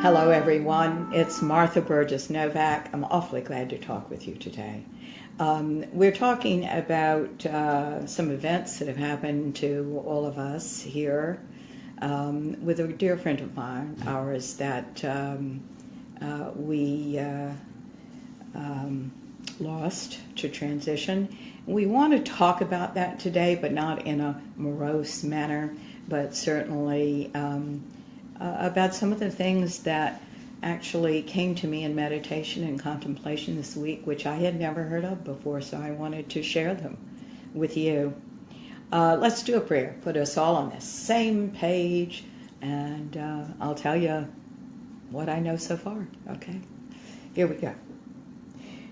Hello everyone, it's Martha Burgess, Novak. I'm awfully glad to talk with you today. We're talking about some events that have happened to all of us here with a dear friend of mine, ours, that we lost to transition. We want to talk about that today, but not in a morose manner, but certainly about some of the things that actually came to me in meditation and contemplation this week, which I had never heard of before, so I wanted to share them with you. Let's do a prayer. Put us all on the same page, and I'll tell you what I know so far. Okay? Here we go.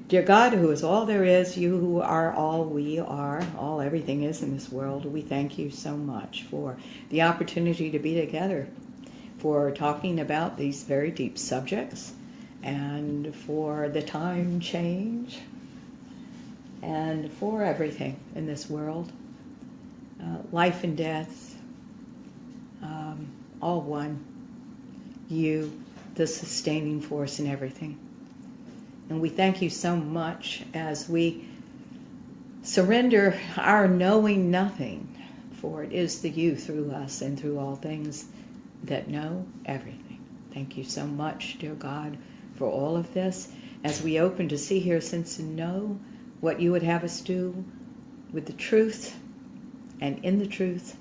Dear God, who is all there is, you who are all we are, all everything is in this world, we thank you so much for the opportunity to be together, for talking about these very deep subjects, and for the time change, and for everything in this world. Life and death, all one. You, the sustaining force in everything. And we thank you so much as we surrender our knowing nothing, for it is the you through us and through all things that know everything. Thank you so much, dear God, for all of this, as we open to see, hear, sense, and know what you would have us do with the truth and in the truth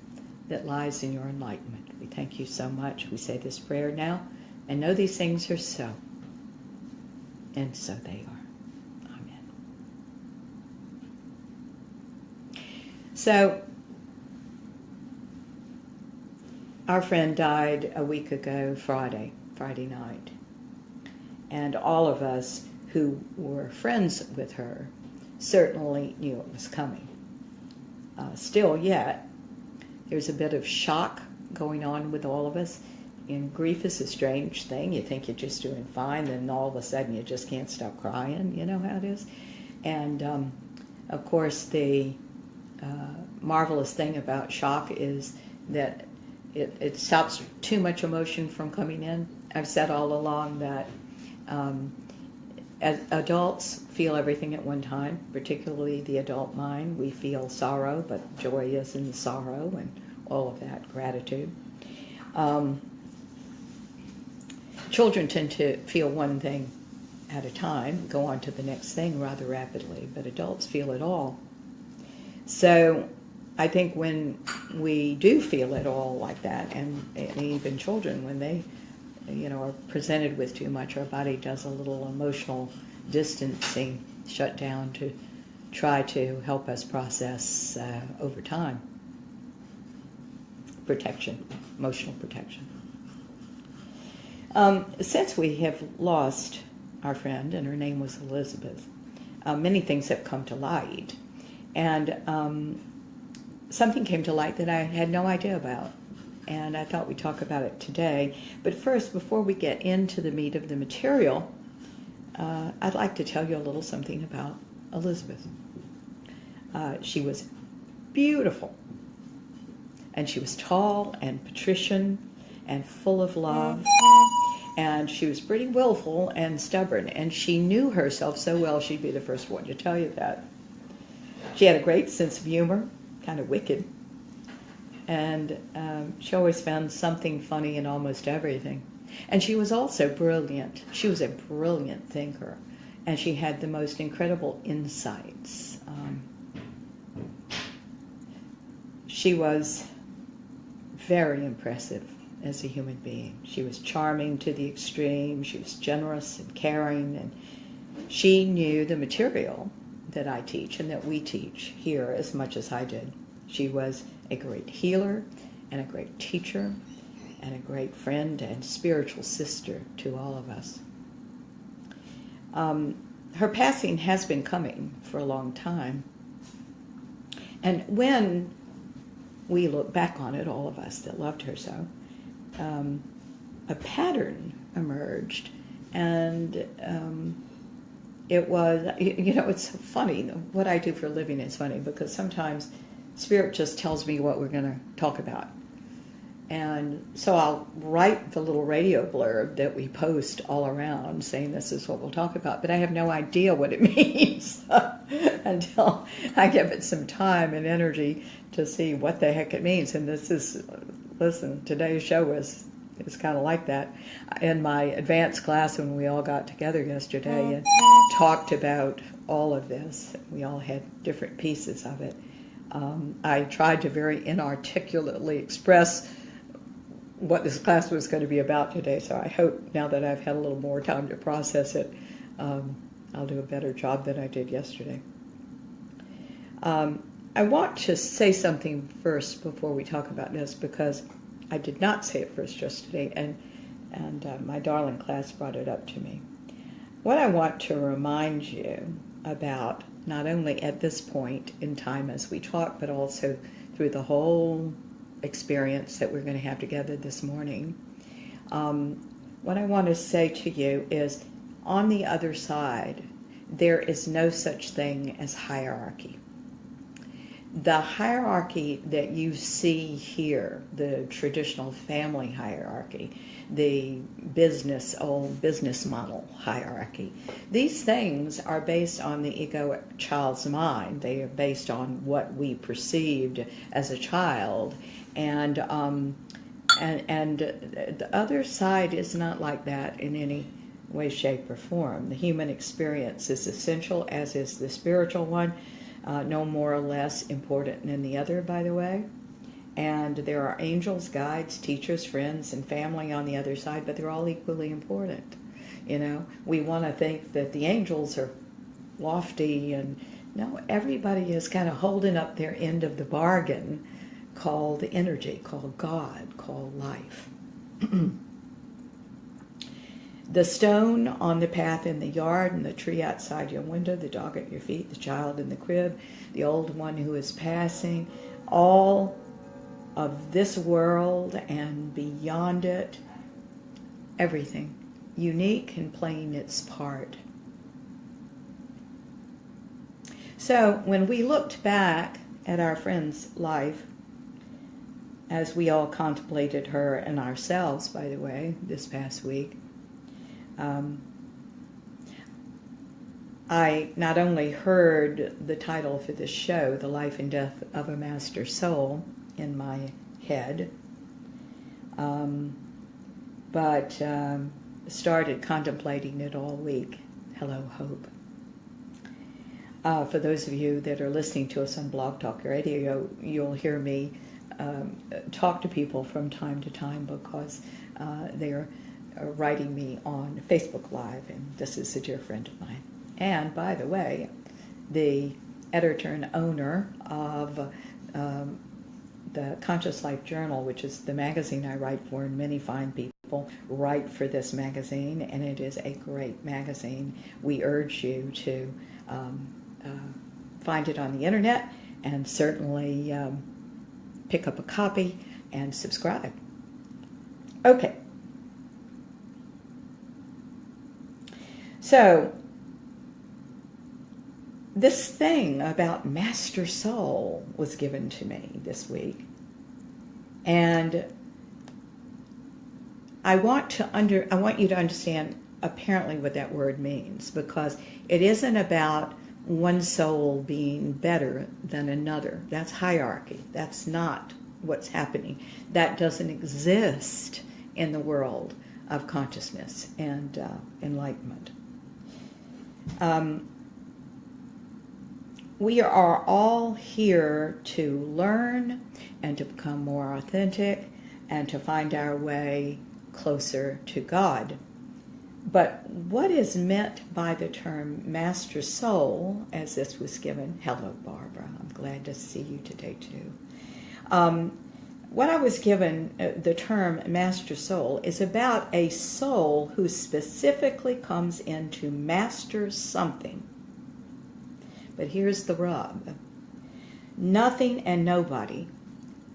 that lies in your enlightenment. We thank you so much. We say this prayer now and know these things are so. And so they are. Amen. So, our friend died a week ago, Friday night. And all of us who were friends with her certainly knew it was coming. Still yet, there's a bit of shock going on with all of us. And grief is a strange thing. You think you're just doing fine, then all of a sudden you just can't stop crying. You know how it is? And, of course, the marvelous thing about shock is that it stops too much emotion from coming in. I've said all along that as adults feel everything at one time, particularly the adult mind. We feel sorrow, but joy is in the sorrow and all of that, gratitude. Children tend to feel one thing at a time, go on to the next thing rather rapidly, but adults feel it all. So I think when we do feel it all like that, and even children, when they are presented with too much, our body does a little emotional distancing shutdown to try to help us process over time. Protection, emotional protection. Since we have lost our friend, and her name was Elizabeth, many things have come to light. And something came to light that I had no idea about. And I thought we'd talk about it today. But first, before we get into the meat of the material, I'd like to tell you a little something about Elizabeth. She was beautiful. And she was tall and patrician and full of love. And she was pretty willful and stubborn. And she knew herself so well, she'd be the first one to tell you that. She had a great sense of humor, kind of wicked. And she always found something funny in almost everything. And she was also brilliant. She was a brilliant thinker. And she had the most incredible insights. She was very impressive as a human being. She was charming to the extreme. She was generous and caring. And she knew the material that I teach and that we teach here as much as I did. She was a great healer and a great teacher and a great friend and spiritual sister to all of us. Her passing has been coming for a long time. And when we look back on it, all of us that loved her so, a pattern emerged. And it was, it's funny. What I do for a living is funny because sometimes Spirit just tells me what we're going to talk about. And so I'll write the little radio blurb that we post all around saying this is what we'll talk about, but I have no idea what it means until I give it some time and energy to see what the heck it means. And listen, today's show is kind of like that. In my advanced class, when we all got together yesterday and talked about all of this, we all had different pieces of it. I tried to very inarticulately express what this class was going to be about today, so I hope now that I've had a little more time to process it, I'll do a better job than I did yesterday. I want to say something first before we talk about this, because I did not say it first yesterday, and my darling class brought it up to me. What I want to remind you about, not only at this point in time as we talk, but also through the whole experience that we're going to have together this morning, what I want to say to you is, on the other side, there is no such thing as hierarchy. The hierarchy that you see here, the traditional family hierarchy, the old business model hierarchy, these things are based on the egoic child's mind. They are based on what we perceived as a child, and the other side is not like that in any way, shape, or form. The human experience is essential, as is the spiritual one. No more or less important than the other, by the way. And there are angels, guides, teachers, friends, and family on the other side, but they're all equally important. You know, we want to think that the angels are lofty, and no, everybody is kind of holding up their end of the bargain, called energy, called God, called life. The stone on the path in the yard, and the tree outside your window, the dog at your feet, the child in the crib, the old one who is passing, all of this world and beyond it, everything, unique and playing its part. So when we looked back at our friend's life, as we all contemplated her and ourselves, by the way, this past week, I not only heard the title for this show, The Life and Death of a Master Soul, in my head, but started contemplating it all week. Hello, Hope. For those of you that are listening to us on Blog Talk Radio, you'll hear me talk to people from time to time, because they are writing me on Facebook Live, and this is a dear friend of mine. And by the way, the editor and owner of the Conscious Life Journal, which is the magazine I write for, and many fine people write for this magazine, and it is a great magazine. We urge you to find it on the internet, and certainly pick up a copy and subscribe. Okay. So, this thing about Master Soul was given to me this week, and I want you to understand apparently what that word means, because it isn't about one soul being better than another. That's hierarchy. That's not what's happening. That doesn't exist in the world of consciousness and enlightenment. We are all here to learn and to become more authentic and to find our way closer to God. But what is meant by the term Master Soul, as this was given? Hello, Barbara. I'm glad to see you today, too. What I was given, the term Master Soul, is about a soul who specifically comes in to master something. But here's the rub. Nothing and nobody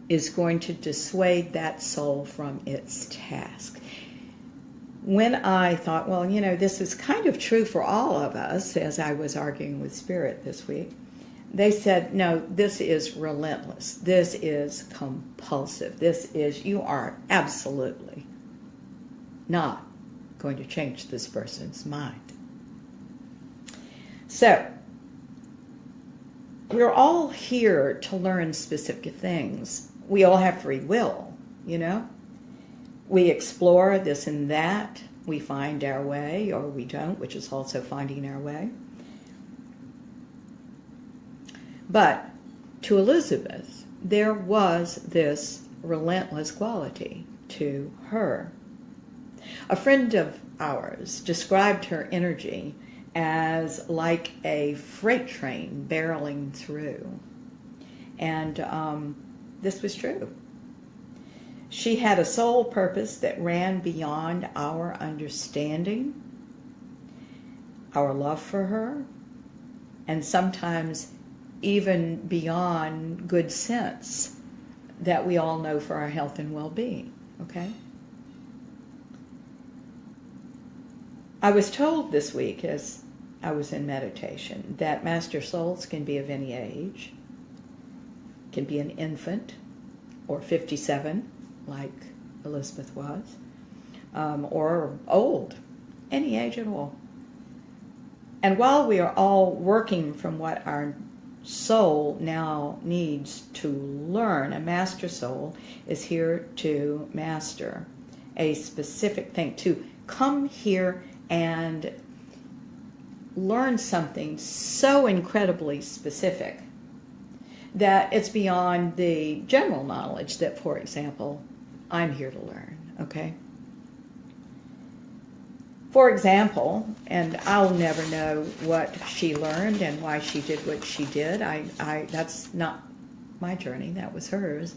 is going to dissuade that soul from its task. When I thought, well, this is kind of true for all of us, as I was arguing with Spirit this week, they said, no, this is relentless. This is compulsive. You are absolutely not going to change this person's mind. So, we're all here to learn specific things. We all have free will, you know. We explore this and that. We find our way, or we don't, which is also finding our way. But to Elizabeth, there was this relentless quality to her. A friend of ours described her energy as like a freight train barreling through. And this was true. She had a sole purpose that ran beyond our understanding, our love for her, and sometimes even beyond good sense that we all know for our health and well-being, okay? I was told this week as I was in meditation that master souls can be of any age, can be an infant or 57, like Elizabeth was, or old, any age at all. And while we are all working from what our soul now needs to learn, a master soul is here to master a specific thing, to come here and learn something so incredibly specific that it's beyond the general knowledge that, for example, I'm here to learn, okay? For example, and I'll never know what she learned and why she did what she did. That's not my journey, that was hers.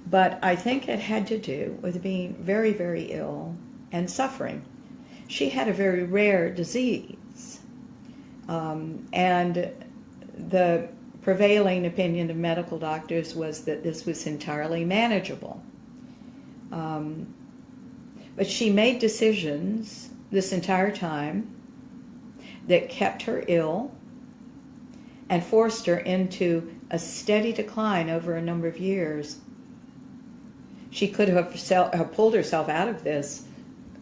But I think it had to do with being very, very ill and suffering. She had a very rare disease. And the prevailing opinion of medical doctors was that this was entirely manageable. But she made decisions this entire time that kept her ill and forced her into a steady decline over a number of years. She could have pulled herself out of this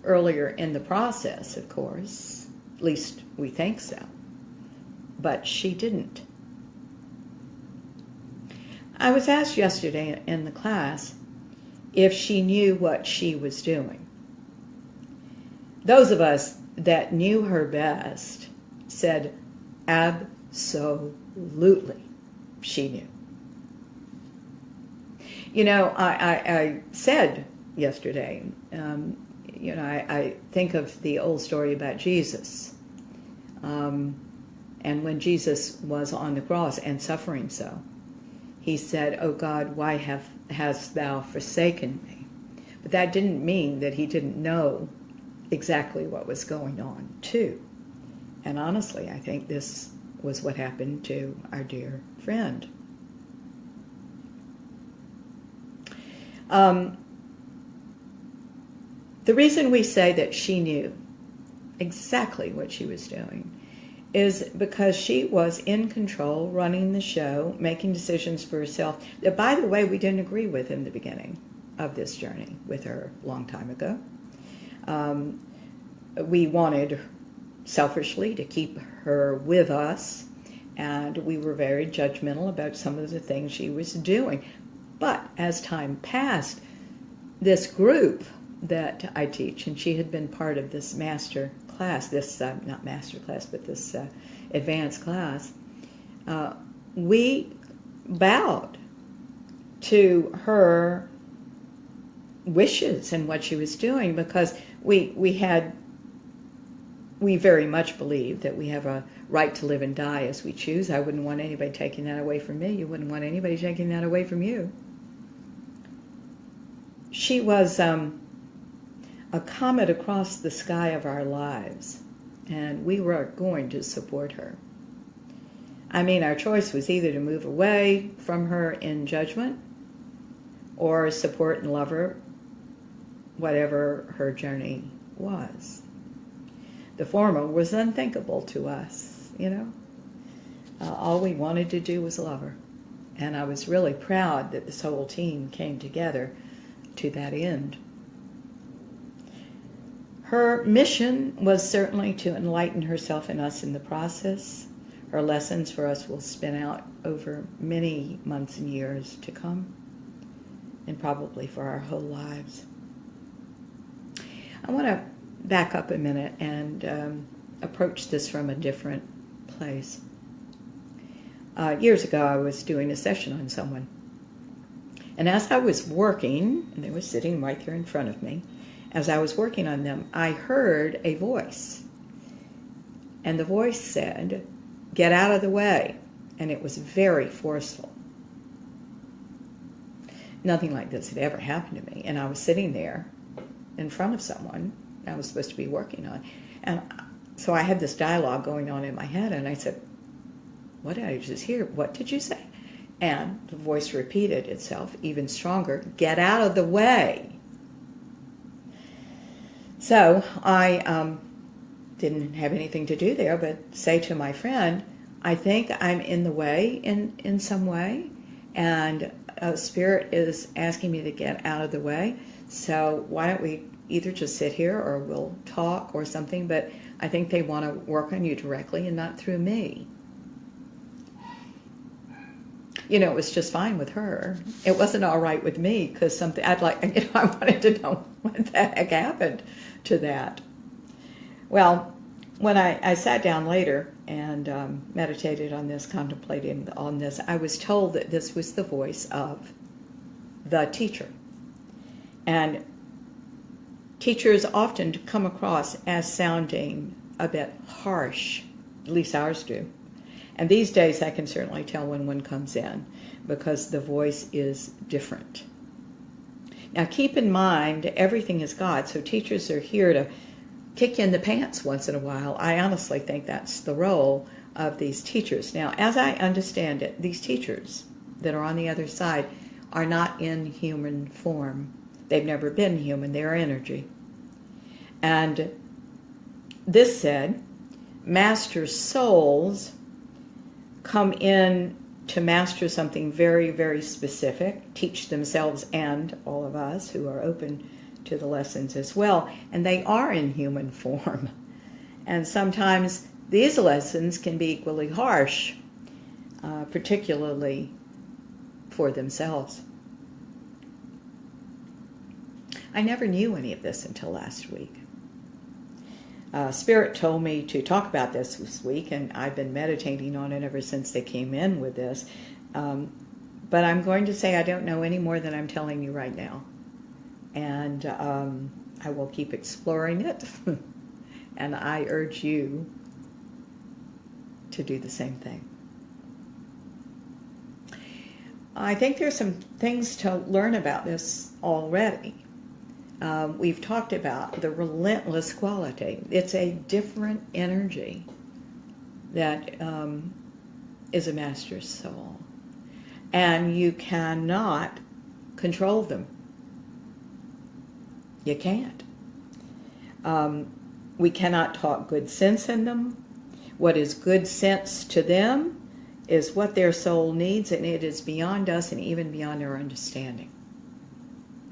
earlier in the process, of course. At least we think so. But she didn't. I was asked yesterday in the class if she knew what she was doing. Those of us that knew her best said absolutely she knew. You know, I said yesterday, I think of the old story about Jesus. And when Jesus was on the cross and suffering so, he said, "Oh God, why hast thou forsaken me?" But that didn't mean that he didn't know exactly what was going on, too. And honestly, I think this was what happened to our dear friend. The reason we say that she knew exactly what she was doing is because she was in control, running the show, making decisions for herself that, by the way, we didn't agree with in the beginning of this journey with her a long time ago. We wanted, selfishly, to keep her with us, and we were very judgmental about some of the things she was doing. But as time passed, this group that I teach, and she had been part of this master class, not master class, but this advanced class, we bowed to her wishes and what she was doing, because we very much believe that we have a right to live and die as we choose. I wouldn't want anybody taking that away from me. You wouldn't want anybody taking that away from you. She was a comet across the sky of our lives, and we were going to support her. I mean, our choice was either to move away from her in judgment or support and love her, whatever her journey was. The former was unthinkable to us, you know. all we wanted to do was love her. And I was really proud that this whole team came together to that end. Her mission was certainly to enlighten herself and us in the process. Her lessons for us will spin out over many months and years to come, and probably for our whole lives. I want to back up a minute and approach this from a different place. Years ago, I was doing a session on someone. And as I was working, and they were sitting right there in front of me, as I was working on them, I heard a voice. And the voice said, "Get out of the way." And it was very forceful. Nothing like this had ever happened to me. And I was sitting there in front of someone I was supposed to be working on. And so I had this dialogue going on in my head, and I said, "What did I just hear? What did you say?" And the voice repeated itself even stronger, "Get out of the way." So I didn't have anything to do there but say to my friend, "I think I'm in the way in some way, and Spirit is asking me to get out of the way. So why don't we either just sit here or we'll talk or something, but I think they want to work on you directly and not through me." You know, it was just fine with her. It wasn't all right with me because I wanted to know what the heck happened to that. Well, when I sat down later and meditated on this, contemplating on this, I was told that this was the voice of the teacher. And teachers often come across as sounding a bit harsh, at least ours do. And these days I can certainly tell when one comes in because the voice is different. Now keep in mind, everything is God, so teachers are here to kick you in the pants once in a while. I honestly think that's the role of these teachers. Now, as I understand it, these teachers that are on the other side are not in human form. They've never been human. They're energy. And this said, master souls come in to master something very, very specific, teach themselves and all of us who are open to the lessons as well, and they are in human form. And sometimes these lessons can be equally harsh, particularly for themselves. I never knew any of this until last week. Spirit told me to talk about this week, and I've been meditating on it ever since they came in with this. But I'm going to say I don't know any more than I'm telling you right now. And I will keep exploring it. And I urge you to do the same thing. I think there's some things to learn about this already. We've talked about the relentless quality. It's a different energy that is a master's soul. And you cannot control them. You can't. We cannot talk good sense in them. What is good sense to them is what their soul needs, and it is beyond us and even beyond our understanding.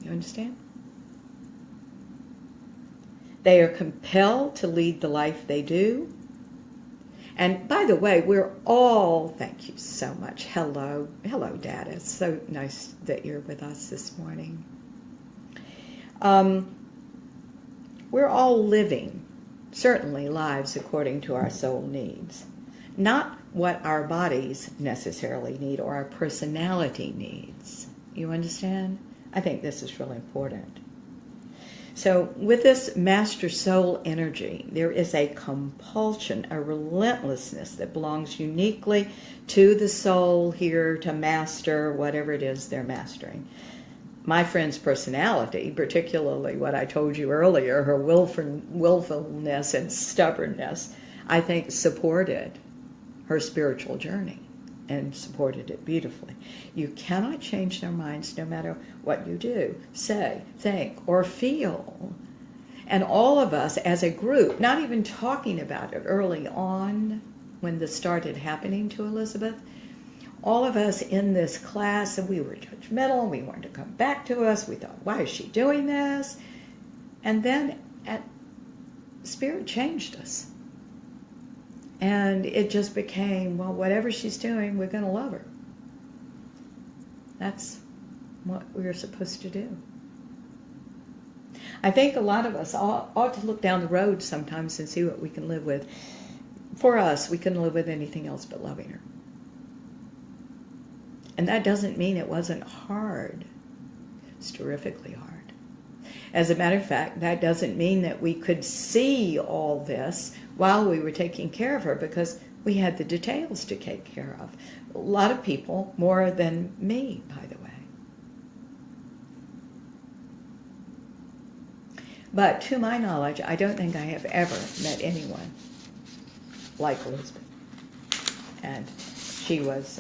You understand? They are compelled to lead the life they do. And by the way, we're all, thank you so much. Hello, Dad. It's so nice that you're with us this morning. We're all living, certainly, lives according to our soul needs. Not what our bodies necessarily need or our personality needs. You understand? I think this is really important. So with this master soul energy, there is a compulsion, a relentlessness that belongs uniquely to the soul here to master whatever it is they're mastering. My friend's personality, particularly what I told you earlier, her willfulness and stubbornness, I think supported her spiritual journey and supported it beautifully. You cannot change their minds no matter what you do, say, think, or feel. And all of us as a group, not even talking about it early on, when this started happening to Elizabeth, all of us in this class, and we were judgmental, and we wanted to come back to us. We thought, why is she doing this? And then Spirit changed us. And it just became, well, whatever she's doing, we're going to love her. That's what we're supposed to do. I think a lot of us ought to look down the road sometimes and see what we can live with. For us, we couldn't live with anything else but loving her. And that doesn't mean it wasn't hard. It's terrifically hard. As a matter of fact, that doesn't mean that we could see all this while we were taking care of her, because we had the details to take care of. A lot of people, more than me, by the way. But to my knowledge, I don't think I have ever met anyone like Elizabeth. And she was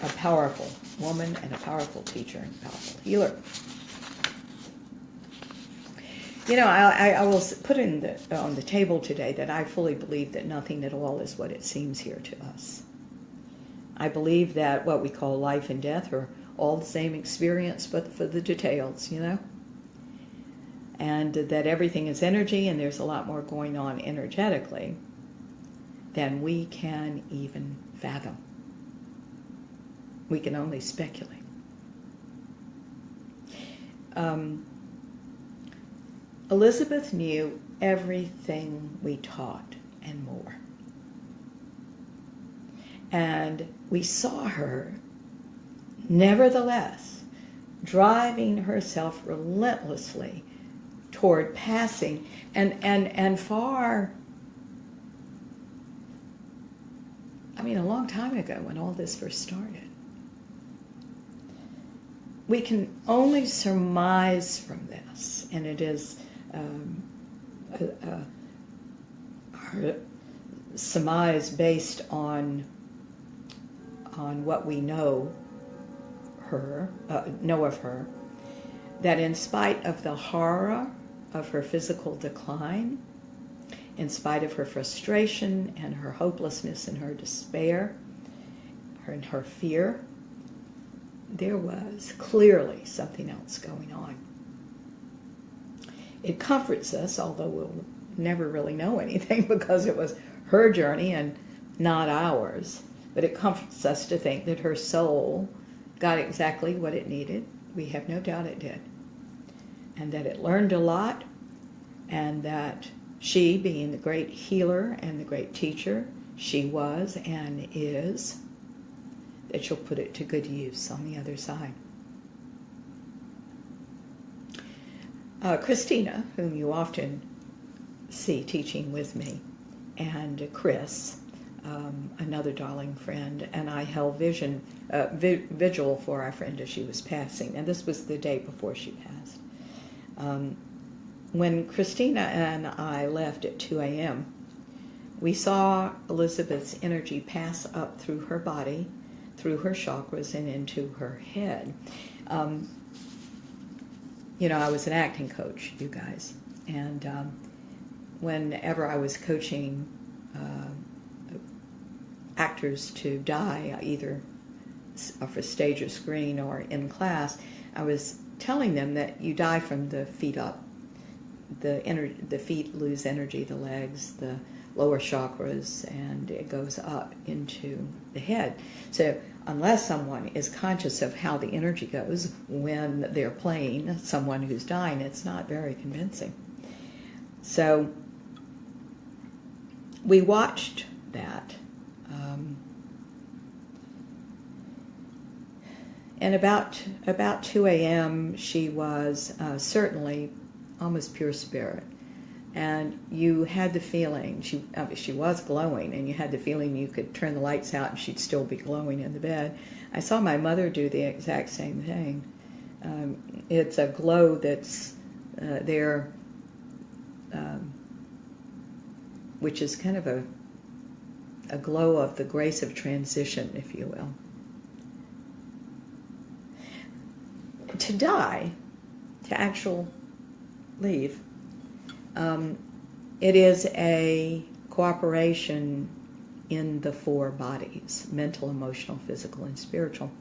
a powerful woman and a powerful teacher and a powerful healer. You know, I will put on the table today that I fully believe that nothing at all is what it seems here to us. I believe that what we call life and death are all the same experience, but for the details, you know? And that everything is energy, and there's a lot more going on energetically than we can even fathom. We can only speculate. Elizabeth knew everything we taught and more. And we saw her, nevertheless, driving herself relentlessly toward passing and far, I mean, a long time ago when all this first started. We can only surmise from this, and it is our surmise based on what we know of her, that in spite of the horror of her physical decline, in spite of her frustration and her hopelessness and her despair and her fear, there was clearly something else going on. It comforts us, although we'll never really know anything because it was her journey and not ours. But it comforts us to think that her soul got exactly what it needed. We have no doubt it did. And that it learned a lot, and that she, being the great healer and the great teacher she was and is, that she'll put it to good use on the other side. Christina, whom you often see teaching with me, and Chris, another darling friend, and I held vigil for our friend as she was passing. And this was the day before she passed. When Christina and I left at 2 a.m., we saw Elizabeth's energy pass up through her body, through her chakras, and into her head. You know, I was an acting coach, you guys, and whenever I was coaching actors to die, either for stage or screen or in class, I was telling them that you die from the feet up. The feet lose energy, the legs, the lower chakras, and it goes up into the head. So unless someone is conscious of how the energy goes when they're playing someone who's dying, it's not very convincing. So we watched that. And about 2 a.m., she was certainly almost pure spirit. And you had the feeling, she was glowing, and you had the feeling you could turn the lights out and she'd still be glowing in the bed. I saw my mother do the exact same thing. It's a glow that's there, which is kind of a glow of the grace of transition, if you will. To die, to actual leave, it is a cooperation in the 4 bodies: mental, emotional, physical, and spiritual.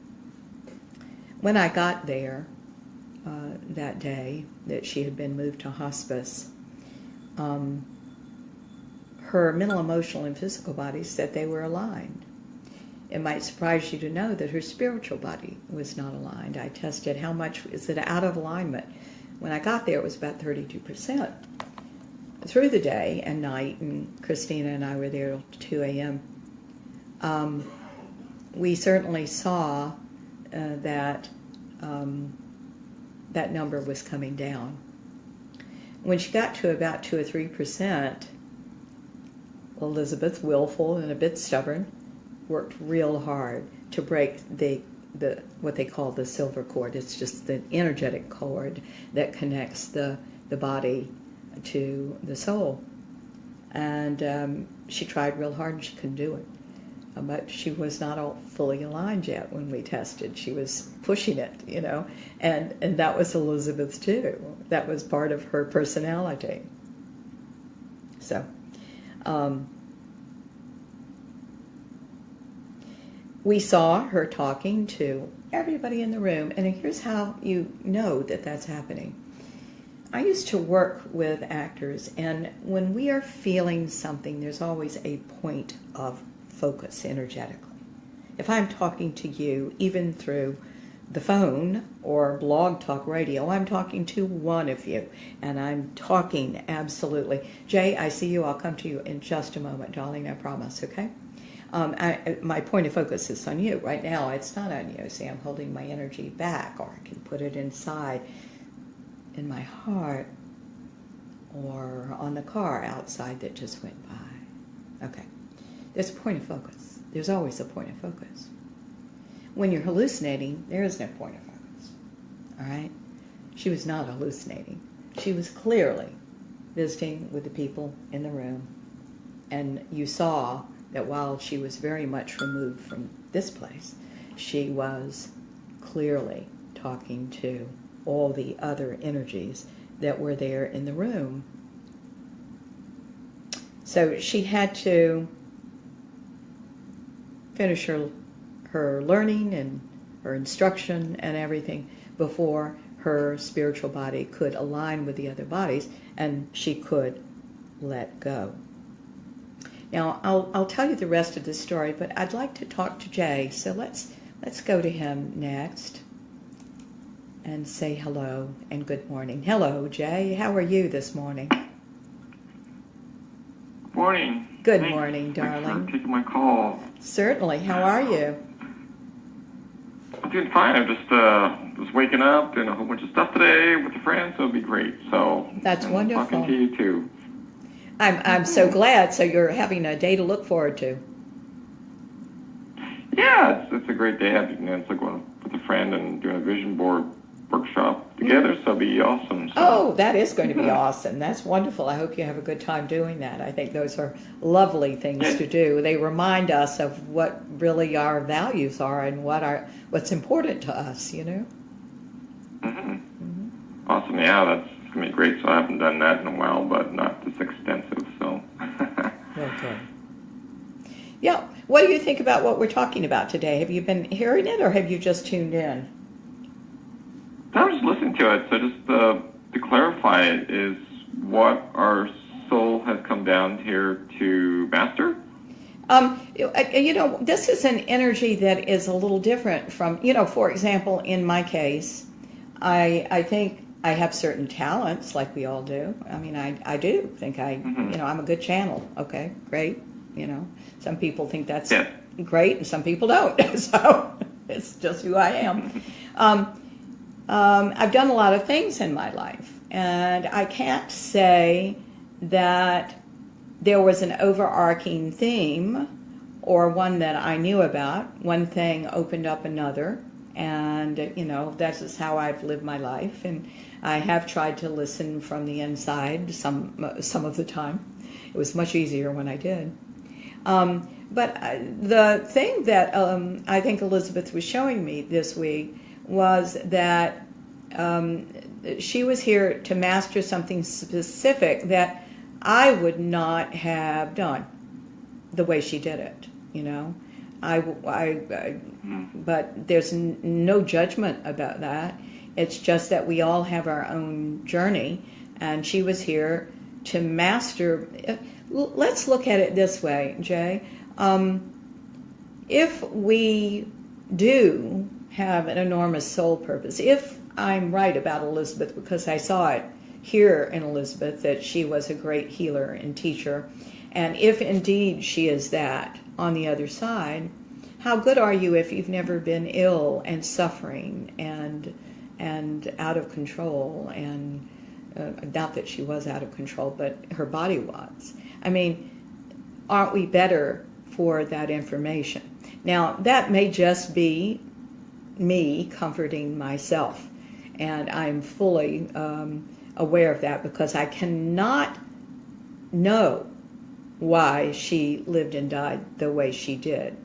When I got there that day that she had been moved to hospice, her mental, emotional, and physical bodies said they were aligned. It might surprise you to know that her spiritual body was not aligned. I tested how much is it out of alignment. When I got there, it was about 32%. Through the day and night, and Christina and I were there till 2 a.m., we certainly saw that that number was coming down. When she got to about 2 or 3%, Elizabeth, willful and a bit stubborn, worked real hard to break the what they call the silver cord. It's just the energetic cord that connects the body to the soul. And she tried real hard and she couldn't do it. But she was not all fully aligned yet when we tested. She was pushing it, and that was Elizabeth too. That was part of her personality. So, we saw her talking to everybody in the room, and here's how you know that that's happening. I used to work with actors, and when we are feeling something, there's always a point of focus energetically. If I'm talking to you, even through the phone or Blog Talk Radio, I'm talking to one of you, and I'm talking absolutely. Jay, I see you. I'll come to you in just a moment, darling, I promise, okay? My point of focus is on you. Right now, it's not on you. See, I'm holding my energy back, or I can put it inside in my heart or on the car outside that just went by. Okay. There's a point of focus. There's always a point of focus. When you're hallucinating, there is no point of focus. All right? She was not hallucinating. She was clearly visiting with the people in the room. And you saw that while she was very much removed from this place, she was clearly talking to all the other energies that were there in the room. So she had to finish her learning and her instruction and everything before her spiritual body could align with the other bodies and she could let go. Now, I'll tell you the rest of the story, but I'd like to talk to Jay, so let's go to him next and say hello and good morning. Hello, Jay. How are you this morning? Morning. Good morning, darling. Thanks for taking my call. Certainly. How are you? I'm doing fine. I'm just waking up, doing a whole bunch of stuff today with a friend, so it'll be great. So that's wonderful. Talking to you too. I'm so glad. So you're having a day to look forward to. Yeah, it's a great day. It's like going with a friend and doing a vision board workshop together, so it'll be awesome. So. Oh, that is going to be awesome. That's wonderful. I hope you have a good time doing that. I think those are lovely things to do. They remind us of what really our values are and what's important to us, Awesome. Yeah, that's going to be great. So I haven't done that in a while, but not this extensive, so. Okay. Yeah. What do you think about what we're talking about today? Have you been hearing it, or have you just tuned in? I was just listening to it, so just to clarify it, is what our soul has come down here to master? This is an energy that is a little different from, for example, in my case, I think I have certain talents, like we all do. I mean, I do think I'm a good channel. Okay, great. Some people think that's great, and some people don't. So it's just who I am. I've done a lot of things in my life, and I can't say that there was an overarching theme or one that I knew about. One thing opened up another, and, that's just how I've lived my life, and I have tried to listen from the inside some of the time. It was much easier when I did. But the thing that I think Elizabeth was showing me this week was that she was here to master something specific that I would not have done. the way she did it, you know. But there's no judgment about that. It's just that we all have our own journey, and she was here to master. Let's look at it this way, Jay. If we do have an enormous soul purpose, if I'm right about Elizabeth, because I saw it here in Elizabeth that she was a great healer and teacher, and if indeed she is that on the other side, how good are you if you've never been ill and suffering and out of control? And not that she was out of control, but her body was. I mean, aren't we better for that information? Now, that may just be me comforting myself, and I'm fully aware of that, because I cannot know why she lived and died the way she did.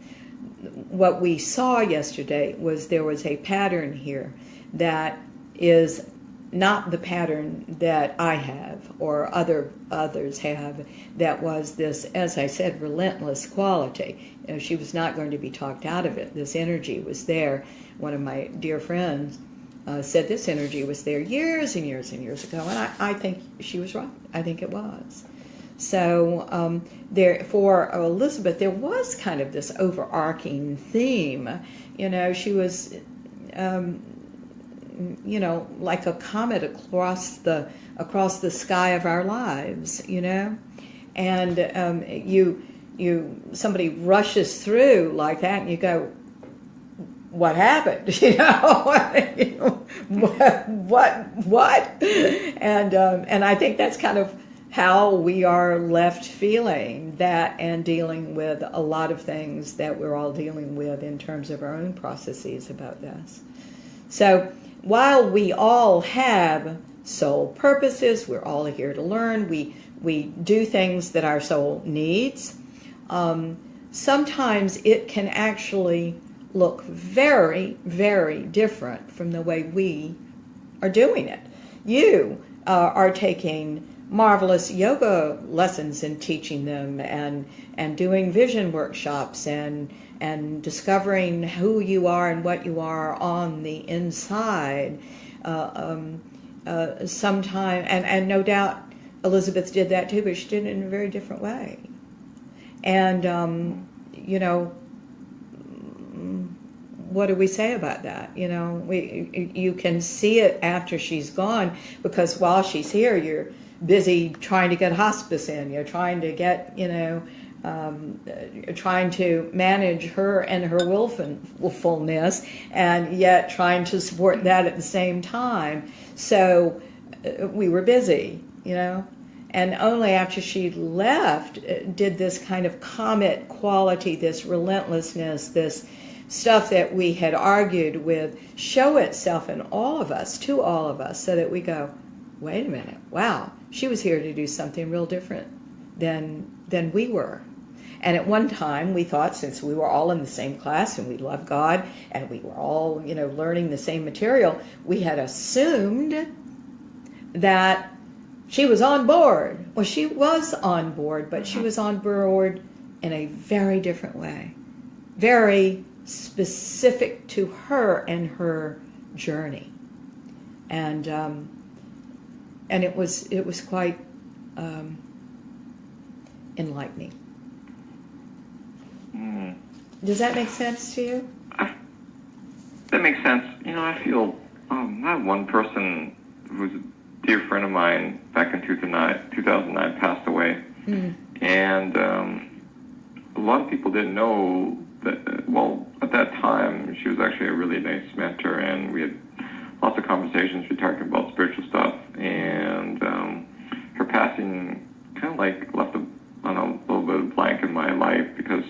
What we saw yesterday was there was a pattern here that is not the pattern that I have or others have, that was this, as I said, relentless quality. You know, she was not going to be talked out of it. This energy was there. One of my dear friends said this energy was there years and years and years ago, and I think she was right. I think it was. So there, for Elizabeth, there was kind of this overarching theme. You know, she was, you know, like a comet across the sky of our lives. You know, and somebody rushes through like that, and you go, what happened? You know, what? And I think that's kind of how we are left feeling that, and dealing with a lot of things that we're all dealing with in terms of our own processes about this. So while we all have soul purposes, we're all here to learn, we do things that our soul needs, sometimes it can actually look very, very different from the way we are doing it. You are taking marvelous yoga lessons and teaching them, and doing vision workshops, and discovering who you are and what you are on the inside. Sometime, and no doubt Elizabeth did that too, but she did it in a very different way. And you know, what do we say about that? You know, you can see it after she's gone, because while she's here, you're busy trying to get hospice in. You're trying to get, you know, trying to manage her and her willfulness, and yet trying to support that at the same time. So we were busy, you know. And only after she left did this kind of comet quality, this relentlessness, this stuff that we had argued with, show itself in all of us, to all of us, so that we go, wait a minute, wow, she was here to do something real different than we were. And at one time we thought, since we were all in the same class and we loved God and we were all, you know, learning the same material, we had assumed that she was on board. Well, she was on board, but she was on board in a very different way, very specific to her and her journey, and it was quite enlightening. Does that make sense to you? That makes sense. You know, I feel I have one person who's a dear friend of mine back in 2009 passed away, and a lot of people didn't know that. Well, at that time, she was actually a really nice mentor, and we had lots of conversations. We talked about spiritual stuff, and her passing kind of like left a little bit of blank in my life, because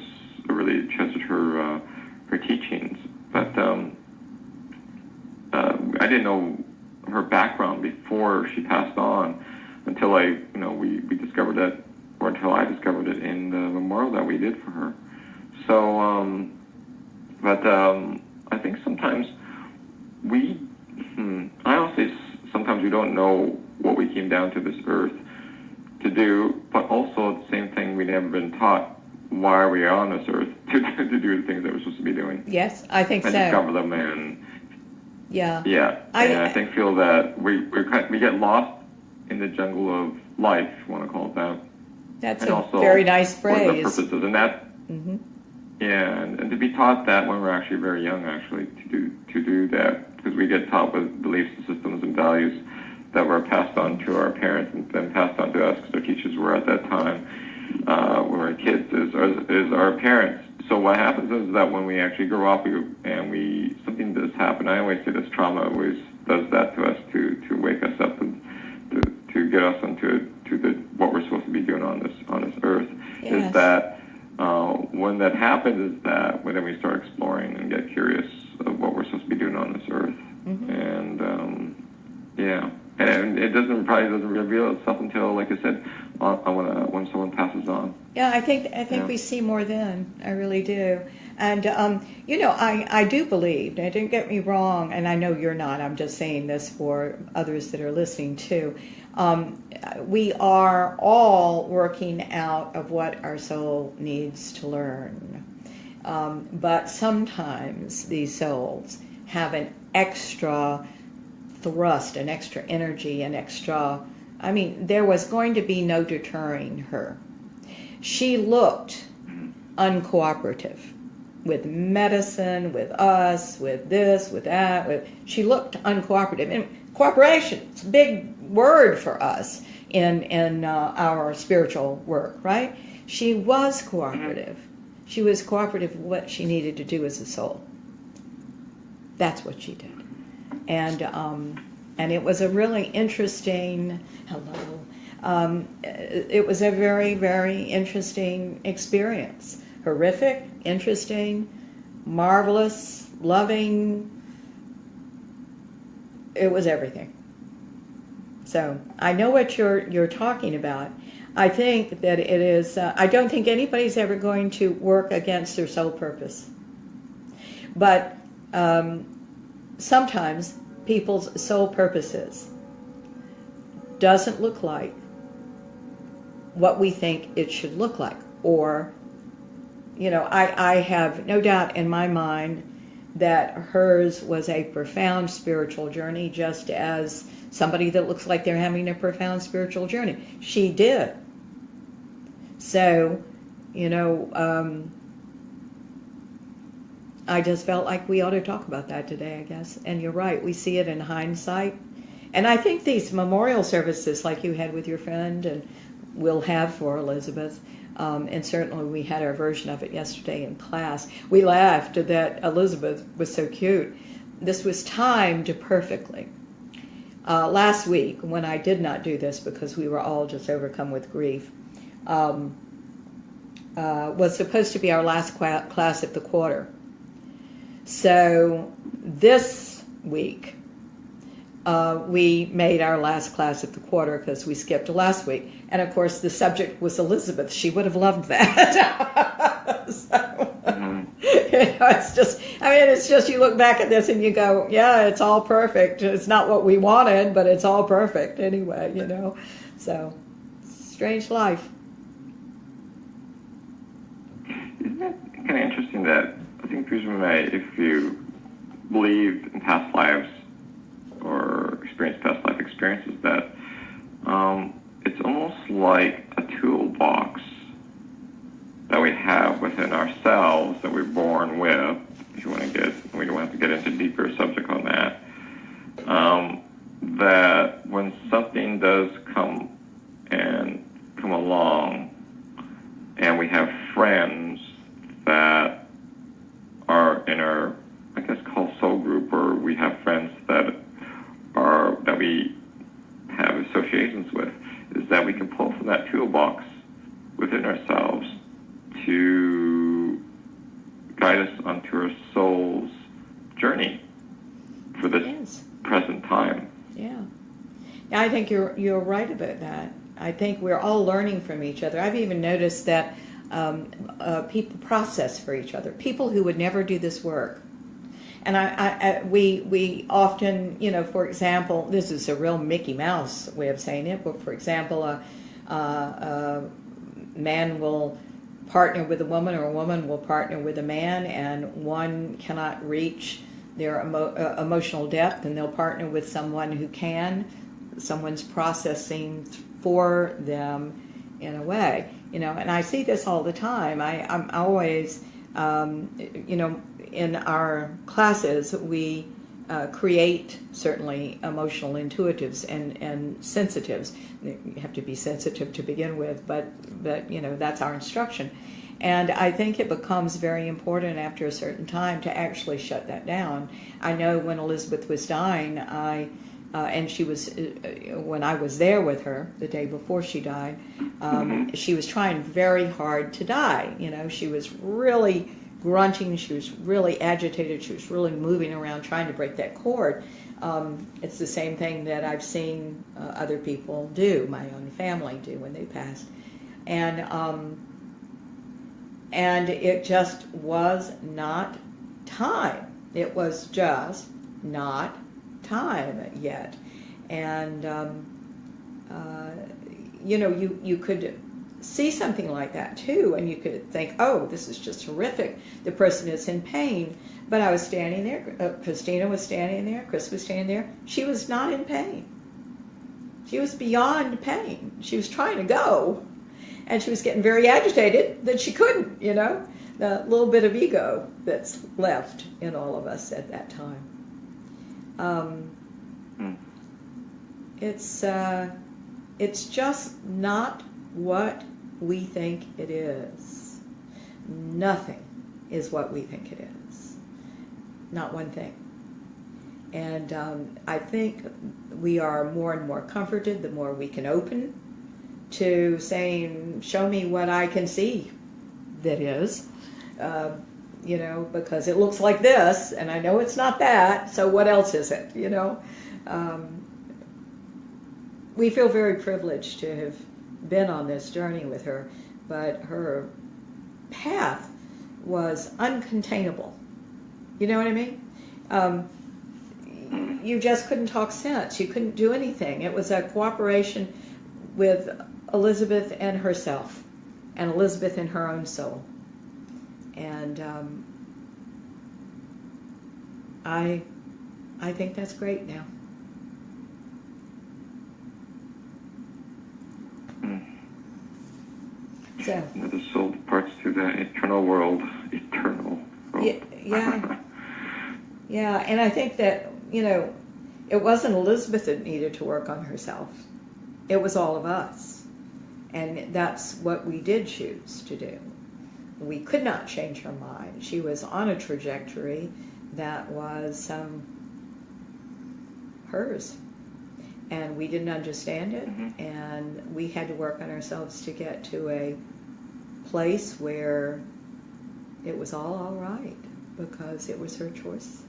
I really treasured her teachings. But I didn't know her background before she passed on until we discovered it, or until I discovered it in the memorial that we did for her. So, but I think sometimes I honestly, sometimes we don't know what we came down to this earth to do, but also at the same thing, we never been taught why are we on this earth to do the things that we're supposed to be doing. Yes, I think and so. Discover them yeah. I feel that we get lost in the jungle of life, if you want to call it that. That's and a also very nice phrase. What the purpose is, and that. Mm-hmm. Yeah, and to be taught that when we're actually very young, actually to do that, because we get taught with beliefs and systems and values that were passed on to our parents and then passed on to us because our teachers were at that time when we were kids is our parents. So what happens is that when we actually grow up and something does happen, I always say this trauma always does that to us to wake us up and to get us into what we're supposed to be doing on this earth. Yes. Is that when that happens is that when then we start exploring and get curious of what we're supposed to be doing on this earth. Mm-hmm. And and it probably doesn't reveal itself until, like I said, when someone passes on. Yeah, I think we see more then. I really do. And I do believe. Now, don't get me wrong, and I know you're not. I'm just saying this for others that are listening too. We are all working out of what our soul needs to learn. But sometimes these souls have an extra thrust, an extra energy, there was going to be no deterring her. She looked uncooperative with medicine, with us, with this, with that. She looked uncooperative. And cooperation, it's a big word for us in our spiritual work, right? She was cooperative. She was cooperative with what she needed to do as a soul. That's what she did. And it was a really interesting, it was a very, very interesting experience. Horrific, interesting, marvelous, loving. It was everything. So I know what you're talking about. I think that it is, I don't think anybody's ever going to work against their soul purpose. But sometimes people's soul purposes doesn't look like what we think it should look like. Or, I have no doubt in my mind that hers was a profound spiritual journey, just as somebody that looks like they're having a profound spiritual journey. She did. So, I just felt like we ought to talk about that today, I guess. And you're right, we see it in hindsight. And I think these memorial services like you had with your friend and will have for Elizabeth, and certainly we had our version of it yesterday in class. We laughed that Elizabeth was so cute. This was timed perfectly. Last week, when I did not do this because we were all just overcome with grief, was supposed to be our last class of the quarter. So this week, we made our last class of the quarter because we skipped last week. And of course, the subject was Elizabeth. She would have loved that. It's just you look back at this and you go, yeah, it's all perfect. It's not what we wanted, but it's all perfect anyway, So, strange life. Isn't that kind of interesting that I think if you believe in past lives or experience past life experiences, that it's almost like a toolbox that we have within ourselves that we're born with. If you want to we don't have to get into deeper subject on that. That when something does come along, and we have friends that are in our, I guess, called soul group, or we have friends that we have associations with, is that we can pull from that toolbox within ourselves to guide us onto our soul's journey for this present time. Yeah. I think you're right about that. I think we're all learning from each other. I've even noticed that people process for each other. People who would never do this work. And we often, for example, this is a real Mickey Mouse way of saying it, but for example, a man will partner with a woman, or a woman will partner with a man, and one cannot reach their emotional depth, and they'll partner with someone who can. Someone's processing for them in a way, and I see this all the time. I'm always, in our classes, we create certainly emotional intuitives and sensitives. You have to be sensitive to begin with, but that's our instruction. And I think it becomes very important after a certain time to actually shut that down. I know when Elizabeth was dying, and she was, when I was there with her the day before she died, she was trying very hard to die. She was really grunting, she was really agitated, she was really moving around trying to break that cord. It's the same thing that I've seen other people do, my own family do when they passed. And it just was not time. It was just not time yet. And, you could see something like that too, and you could think, oh, this is just horrific. The person is in pain. But I was standing there, Christina was standing there, Chris was standing there. She was not in pain. She was beyond pain. She was trying to go, and she was getting very agitated that she couldn't, the little bit of ego that's left in all of us at that time. It's just not what we think it is. Nothing is what we think it is. Not one thing. And I think we are more and more comforted the more we can open to saying, show me what I can see that is, because it looks like this, and I know it's not that, so what else is it, We feel very privileged to have been on this journey with her, but her path was uncontainable. You know what I mean? You just couldn't talk sense. You couldn't do anything. It was a cooperation with Elizabeth and herself, and Elizabeth in her own soul. And I think that's great now. So, the soul departs to the eternal world. Eternal world. Yeah, and I think that, it wasn't Elizabeth that needed to work on herself. It was all of us. And that's what we did choose to do. We could not change her mind. She was on a trajectory that was hers. And we didn't understand it, and we had to work on ourselves to get to a place where it was all right, because it was her choice,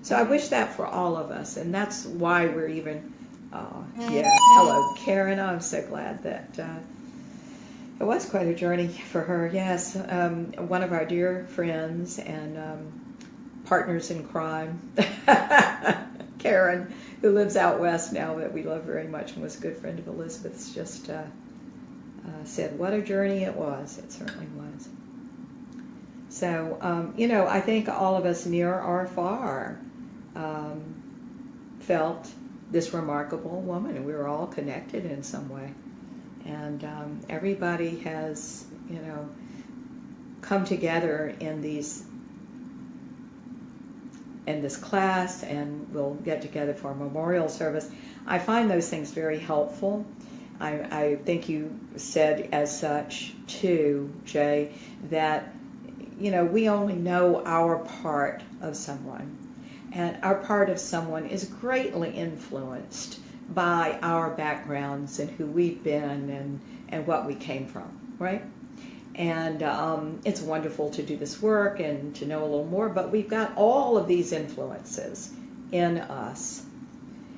So I wish that for all of us, and that's why we're even, yes, hello, Karen. I'm so glad that it was quite a journey for her. Yes, one of our dear friends and partners in crime, Karen, who lives out west now, that we love very much and was a good friend of Elizabeth's, just said what a journey it was. It certainly was. So, I think all of us, near or far, felt this remarkable woman, and we were all connected in some way. And everybody has, come together in this class, and we'll get together for a memorial service. I find those things very helpful. I think you said as such too, Jay, that we only know our part of someone, and our part of someone is greatly influenced by our backgrounds and who we've been and what we came from, right? And it's wonderful to do this work and to know a little more, but we've got all of these influences in us.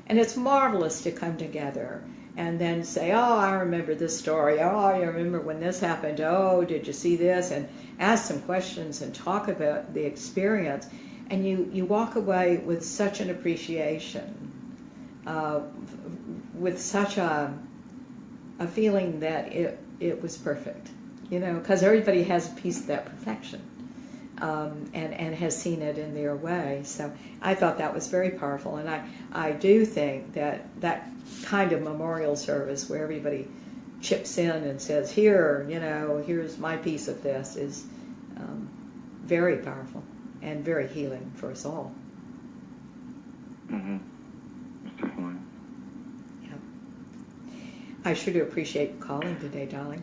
And it's marvelous to come together and then say, oh, I remember this story. Oh, I remember when this happened. Oh, did you see this? And ask some questions and talk about the experience. And you walk away with such an appreciation, with such a feeling that it was perfect, because everybody has a piece of that perfection, and has seen it in their way. So I thought that was very powerful, and I do think that kind of memorial service where everybody chips in and says, here's my piece of this, is very powerful and very healing for us all. Mm-hmm. Definitely. Yeah. I sure do appreciate you calling today, darling.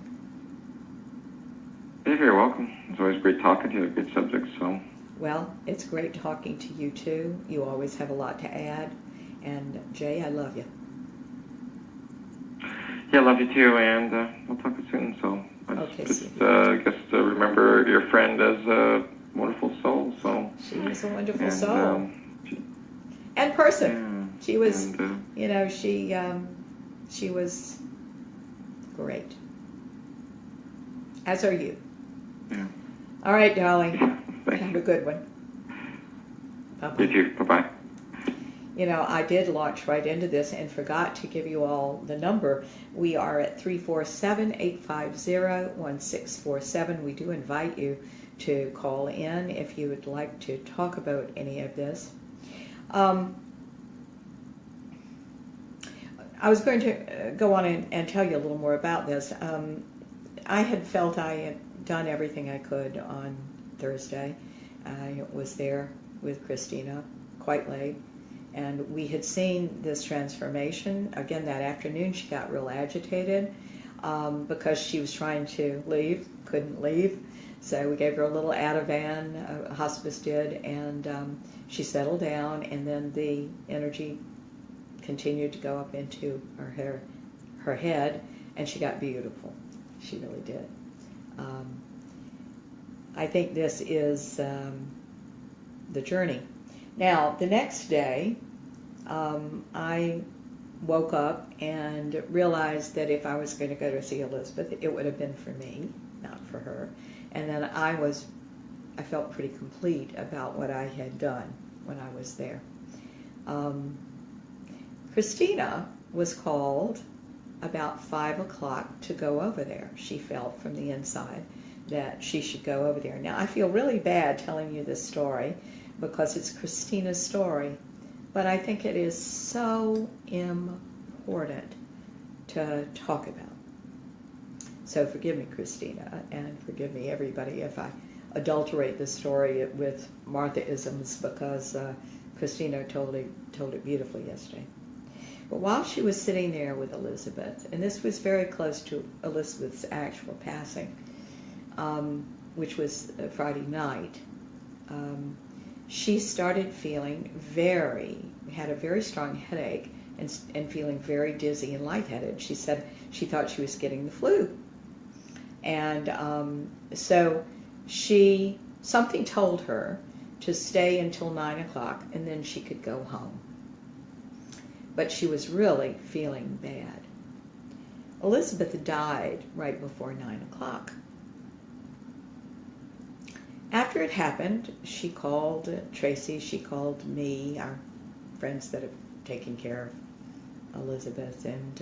You're very welcome. It's always great talking to you. Good subject, so. Well, it's great talking to you too. You always have a lot to add. And Jay, I love you. Yeah, I love you too, and we'll talk soon. So Okay, remember your friend as a wonderful soul. So she was a wonderful soul and person. Yeah, she was, she was great. As are you. Yeah. All right, darling. Thank Have you. a good one. Bye-bye. You too. Bye-bye. I did launch right into this and forgot to give you all the number. We are at 347-850-1647. We do invite you to call in if you would like to talk about any of this. I was going to go on and tell you a little more about this. I had felt I had done everything I could on Thursday. I was there with Christina quite late. And we had seen this transformation. Again, that afternoon she got real agitated because she was trying to leave, couldn't leave. So we gave her a little Ativan, hospice did, and she settled down, and then the energy continued to go up into her head, and she got beautiful. She really did. I think this is the journey. Now, the next day, I woke up and realized that if I was going to go to see Elizabeth, it would have been for me, not for her. And then I felt pretty complete about what I had done when I was there. Christina was called about 5 o'clock to go over there. She felt from the inside that she should go over there. Now, I feel really bad telling you this story, because it's Christina's story, but I think it is so important to talk about. So forgive me, Christina, and forgive me, everybody, if I adulterate the story with Martha-isms, because Christina told it beautifully yesterday. But while she was sitting there with Elizabeth, and this was very close to Elizabeth's actual passing, which was Friday night, she started feeling had a very strong headache and feeling very dizzy and lightheaded. She said she thought she was getting the flu. And so something told her to stay until 9 o'clock and then she could go home. But she was really feeling bad. Elizabeth died right before 9 o'clock. After it happened, she called Tracy, she called me, our friends that have taken care of Elizabeth, and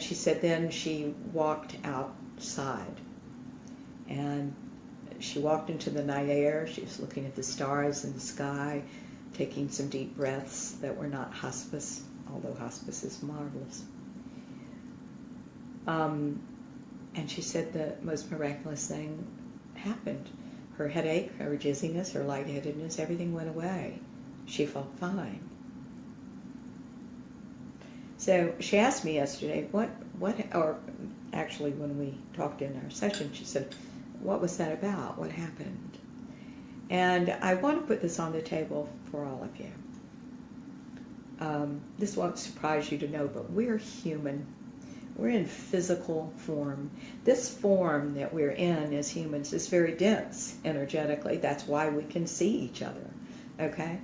she said then she walked outside, and she walked into the night air. She was looking at the stars in the sky, taking some deep breaths that were not hospice, although hospice is marvelous. And she said the most miraculous thing happened. Her headache, her dizziness, her lightheadedness, everything went away. She felt fine. So she asked me yesterday, or actually when we talked in our session, she said, what was that about? What happened? And I want to put this on the table for all of you. This won't surprise you to know, but we're human. We're in physical form. This form that we're in as humans is very dense energetically. That's why we can see each other, okay?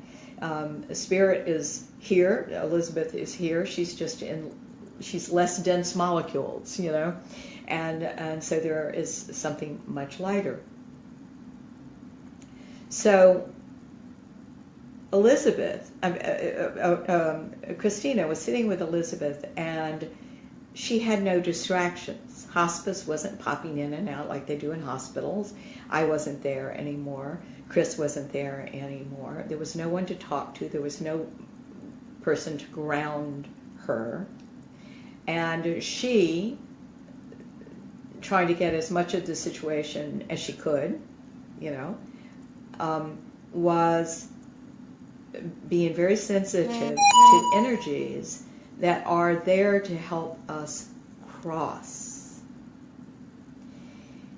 Spirit is here. Elizabeth is here. She's less dense molecules, and so there is something much lighter. So Christina was sitting with Elizabeth, and she had no distractions. Hospice wasn't popping in and out like they do in hospitals. I wasn't there anymore. Chris wasn't there anymore. There was no one to talk to. There was no person to ground her. And she, trying to get as much of the situation as she could, was being very sensitive to energies that are there to help us cross.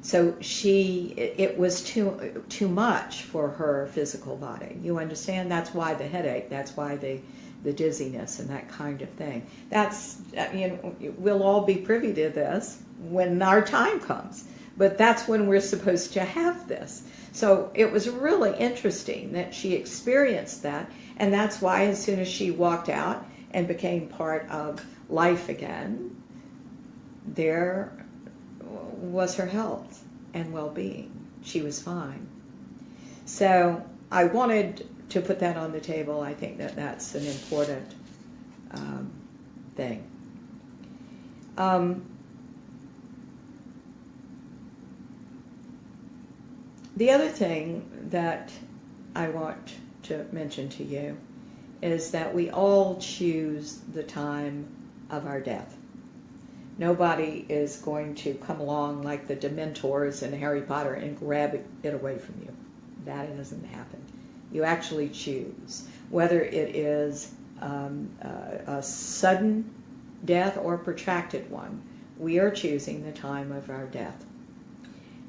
So it was too much for her physical body. You understand? That's why the headache. That's why the dizziness and that kind of thing. That's, we'll all be privy to this when our time comes. But that's when we're supposed to have this. So it was really interesting that she experienced that. And that's why as soon as she walked out and became part of life again, there was her health and well-being. She was fine. So I wanted to put that on the table. I think that that's an important thing. The other thing that I want to mention to you is that we all choose the time of our death. Nobody is going to come along like the Dementors in Harry Potter and grab it away from you. That doesn't happen. You actually choose whether it is a sudden death or a protracted one. We are choosing the time of our death.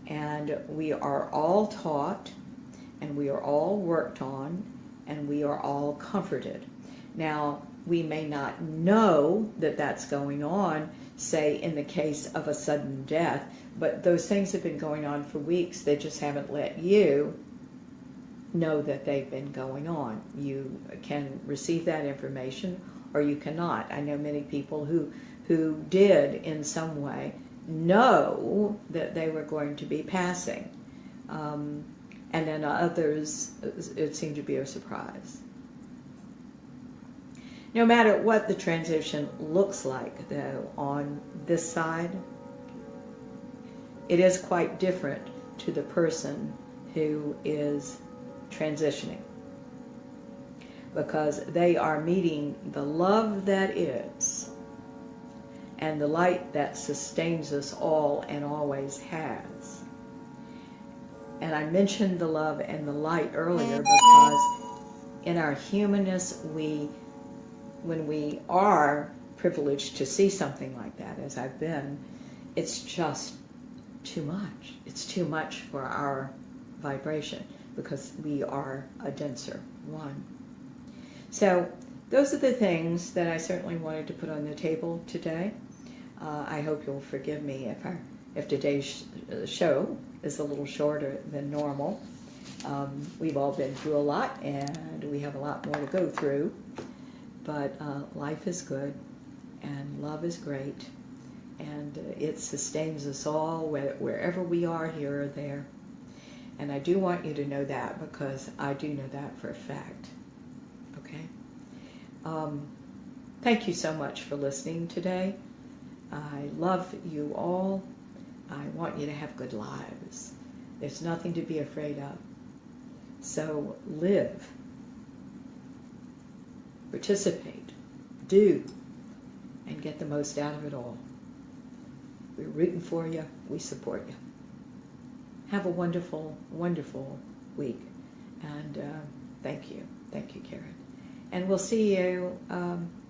And we are all taught, and we are all worked on, and we are all comforted. Now, we may not know that that's going on, say, in the case of a sudden death, but those things have been going on for weeks. They just haven't let you know that they've been going on. You can receive that information, or you cannot. I know many people who did, in some way, know that they were going to be passing. And then others, it seemed to be a surprise. No matter what the transition looks like, though, on this side, it is quite different to the person who is transitioning, because they are meeting the love that is and the light that sustains us all and always has. And I mentioned the love and the light earlier because in our humanness, when we are privileged to see something like that, as I've been, it's just too much. It's too much for our vibration because we are a denser one. So those are the things that I certainly wanted to put on the table today. I hope you'll forgive me if today's show is a little shorter than normal. We've all been through a lot, and we have a lot more to go through. But life is good, and love is great, and it sustains us all wherever we are, here or there. And I do want you to know that, because I do know that for a fact. Okay? Thank you so much for listening today. I love you all. I want you to have good lives. There's nothing to be afraid of. So live. Participate. Do. And get the most out of it all. We're rooting for you. We support you. Have a wonderful, wonderful week. And thank you. Thank you, Karen. And we'll see you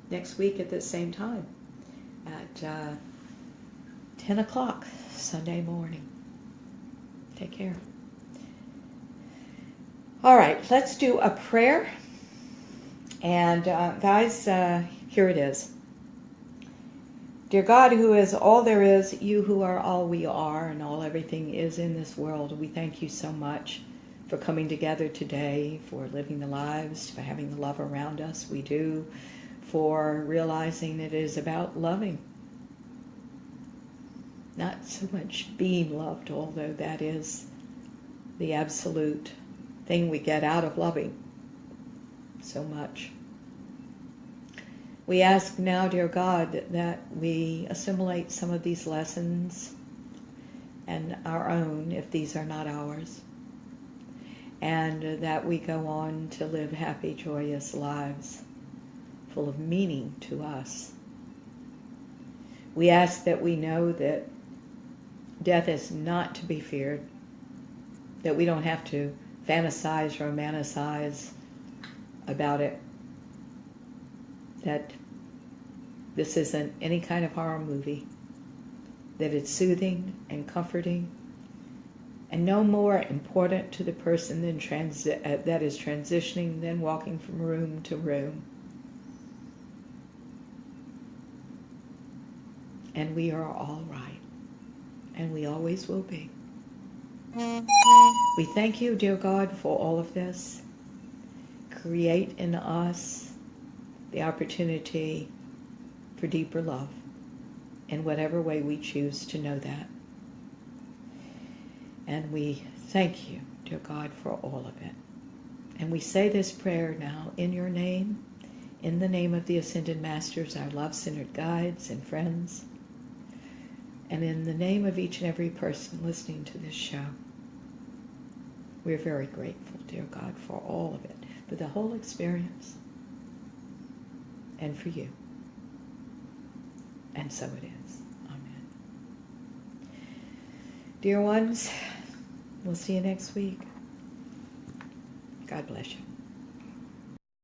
next week at the same time at 10 o'clock Sunday morning. Take care. All right, let's do a prayer. And guys, here it is. Dear God, who is all there is, you who are all we are and all everything is in this world, we thank you so much for coming together today, for living the lives, for having the love around us. We do, for realizing it is about loving. Not so much being loved, although that is the absolute thing we get out of loving so much. We ask now, dear God, that we assimilate some of these lessons and our own, if these are not ours, and that we go on to live happy, joyous lives full of meaning to us. We ask that we know that death is not to be feared, that we don't have to fantasize, romanticize about it, that this isn't any kind of horror movie, that it's soothing and comforting and no more important to the person than that is transitioning than walking from room to room. And we are all right, and we always will be. We thank you, dear God, for all of this. Create in us the opportunity for deeper love in whatever way we choose to know that. And we thank you, dear God, for all of it. And we say this prayer now in your name, in the name of the Ascended Masters, our love-centered guides and friends, and in the name of each and every person listening to this show. We're very grateful, dear God, for all of it, for the whole experience, and for you. And so it is. Amen. Dear ones, we'll see you next week. God bless you.